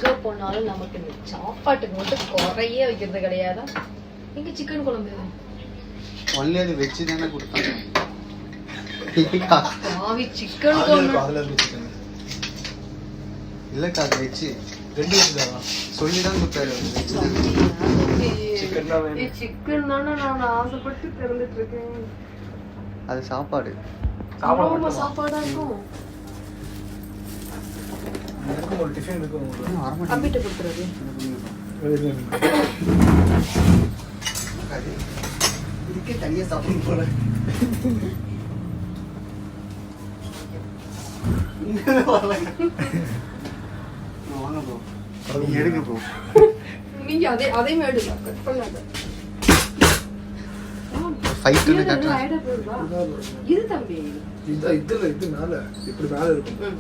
எங்க போனாலும் நமக்கு இந்த சாப்பாட்டுக்கு மட்டும் குறையே வைக்கிறது கிடையாதா? எங்க சிக்கன் குழம்பு ஒன்லி அது வெஜ் தானே கொடுத்தாங்க. ஆவி சிக்கன் குழம்பு இல்லக்கா அது வெஜ். ரெண்டு வெஜ் தான் சொல்லிதான் கொடுத்தாரு. சிக்கன் தானே நான் ஆசைப்பட்டு திறந்துட்டு இருக்கேன். அது சாப்பாடு. சாப்பாடா இருக்கும். ஒரு டிஃபன் இருக்கும். கம்பிட்ட கொடுத்துறது. இதுக்கே தனியா சாப்பிடணும் போல. வாங்க ப்ரோ, நீங்க எடுங்க ப்ரோ. நீங்க அதே மேடுங்க கட் பண்ணாத. ஃபைட் வந்து கட். இது தம்பி இது மேல இப்படி மேல இருக்கும்.